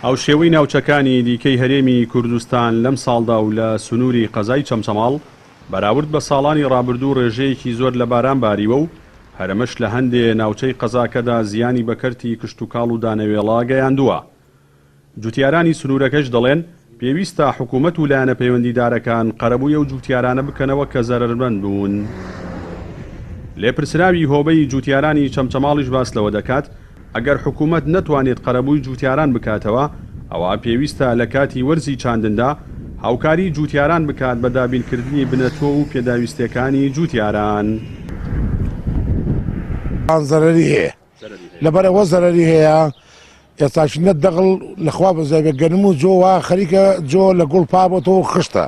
ئەو شێوەی ناوچەکانی دیکەی هەرێمی کوردستان لەم ساڵدا و لە سنووری قەزای چەمچەماڵ بەراورد بە ساڵانی ڕابردوو ڕێژەیەکی زۆر لە باران باریوە و هەرمەش لە هەندێ ناوچەی قەزاکەدا زیانی بەکەرتی کشت و کاڵ و دانەوێڵا گەیاندووە. جوتیارانی سنوورەکەش دەڵێن پێویستە حکوومەت و لایەنە پەیوەندیدارەکان قەرەبووی ئەو جوتیارانە بکەنەوە کە زەرەرمەند بوون. لێپرسراوی هۆبەی جوتیارانی چەمچەماڵیش باس لەوە دەکات ئەگەر حکوومەت نەتوانێت قەرەبووی جوتیاران بکاتەوە ئەوە پێویستە لە کاتی وەرزی چاندندا هاوکاری جوتیاران بکات بە دابینکردنی بنەتۆ و پێداویستەکانی جوتیاران. زەرەری هەیە لەبەرەوە زەرەری هەیە ئێستاش نەت دەغڵ لەخوا بەزای گەنم و جۆوە خەریکە جۆ لە گوڵ پابەتەوە خشتە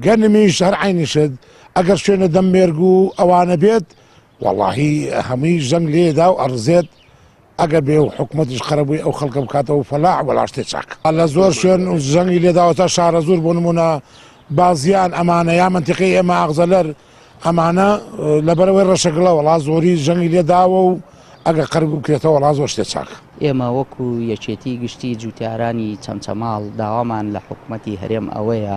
گەنمیش هەر عینیشت ئەگەر شوێنە دەمێرگ و ئەوانە بێت وەڵاهی هەمووی ژەنگ لێدا و ئەڕزێت ئەگەر بێ و حکوومەتیش قەرەبووی ئەو خەڵکە بکاتەوە فەلاح وەڵا شتێ چاک لە زۆر شوێن ژەنگی لێداوەتە شارە زۆر بۆ نمونە بازیان ئەمانە یا منتیقەی ئێمە ئاغزەلەر ئەمانە لەبەرەوەی ڕەشەگڵە وەڵا زۆری ژەنگی لێداوە و ئەگە قەرب بکرێتەوە وەڵا زۆر شتێ چاک. ئێمە وەکو یەکێتی گشتی جوتیارانی چەمچەماڵ داوامان لە حکوومەتی هەرێم ئەوەیە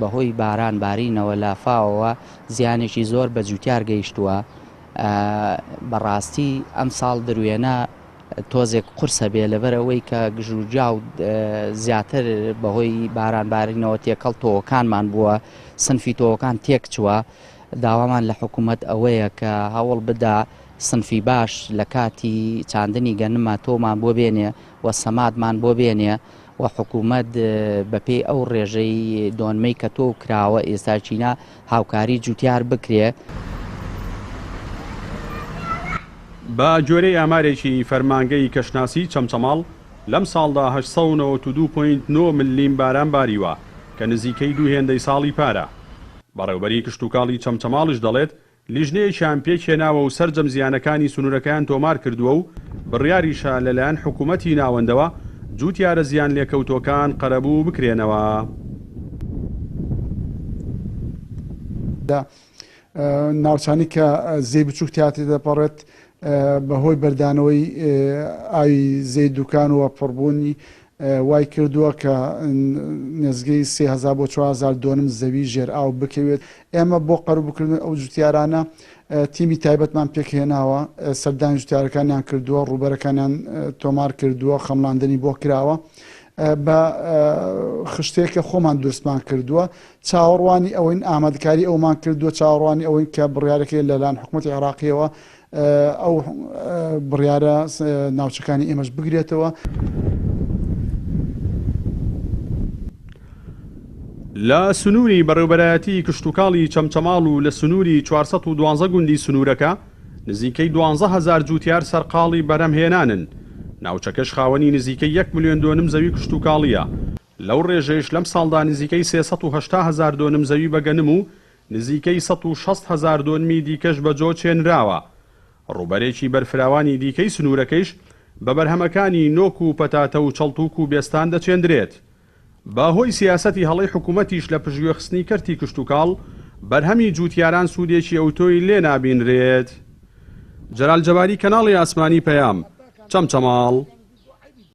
بەهۆی باران بارینەوە لافاوەوە زیانێکی زۆر بە جوتیار گەیشتووە. بەڕاستی ئەم ساڵ دروێنە تۆزێک قورسە بێ لەبەرەوەی کە گژوجا و زیاتر بەهۆی باران بارینەوە تێکەڵ تۆوەکانمان بووە سنفی تۆوەکان تێک چووە. داوامان لە حکوومەت ئەوەیە کە هەوڵ بدا سنفی باش لە کاتی چاندنی گەنمە تۆمان بۆ بێنێ و سەمادمان بۆ بێنێ و حکوومەت بەپێی ئەو ڕێژەی دۆنمەی کە تۆ کراوە ئێستاچینە هاوکاری جوتیار بکرێ. بە جۆرەی ئامارێکی فەرمانگەی کەشناسی چەمچەماڵ لەم ساڵدا 892.9 ملیم باران باریوە کە نزیکەی دوو هێندەی ساڵی پارە. بەڕێوبەری کشتوکاڵی چەمچەماڵش دەڵێت لیژنەیەکیان پێک هێناوە و سەرجەم زیانەکانی سنوورەکەیان تۆمار کردووە و بڕیاریشە لەلایەن حکوومەتی ناوەندەوە جوتیارە زیان لێکەوتۆکان قەرەبوو بکرێنەوە. ناوچانی کە زەی بچووک تیاتی دەپەڕێت بەهۆی بەردانەوەی ئاوی زەی دوکان و پڕبوونی وای کردووە کە نزگەی 3000 بۆ 4000 دۆنم زەوی ژێر ئاو بکەوێت. ئێمە بۆ قەرەبووکردن ئەو جوتیارانە تیمی تایبەتمان پێکهێناوە سەردانی جوتیارەکانیان کردووە ڕوبەرەکانیان تۆمار کردووە خەملاندنی بۆ کراوە بە خشتێکە خۆمان دروستمان کردووە چاوەڕوانی ئەوەی ئامادەکاری ئەومان کردووە چاوەڕوانی ئەوەی کە بڕیارەکەی لەلایەن حکوومەتی عێراقیەوە ئەو بڕیارە ناوچەکانی ئێمەش بگرێتەوە. لە سنووری بەڕێوەبەرایەتی کشتوکاڵی چەمچەماڵ و لە سنووری 412 گوندی سنوورەکە نزیکەی 12000 جوتیار سەرقاڵی بەرەم هێنانن. ناوچەکەش خاوەنی نزیکەی 1 ملیۆن دۆنم زەوی کشتوکاڵیە. لەو ڕێژەیەش لەم ساڵدا نزیکەی 380,000 دۆنم زەوی بەگەنم و نزیکەی 160,000 دۆنمی دیکەش بەجۆ چێنراوە. ڕوبەرێکی بەرفراوانی دیکەی سنوورەکەیش بە بەرهەمەکانی نۆک و پەتاتە و چەڵتوک و بێستان دەچێندرێت. باهۆی سیاسەتی هەڵەی حکوومەتیش لە پژوێخستنی کەرتی کشتوکاڵ بەرهەمی جوتیاران سوودێکی ئەوتۆی لێ نابینرێت. جەلال جەباری کەناڵی ئاسمانی پەیام چەمچەماڵ.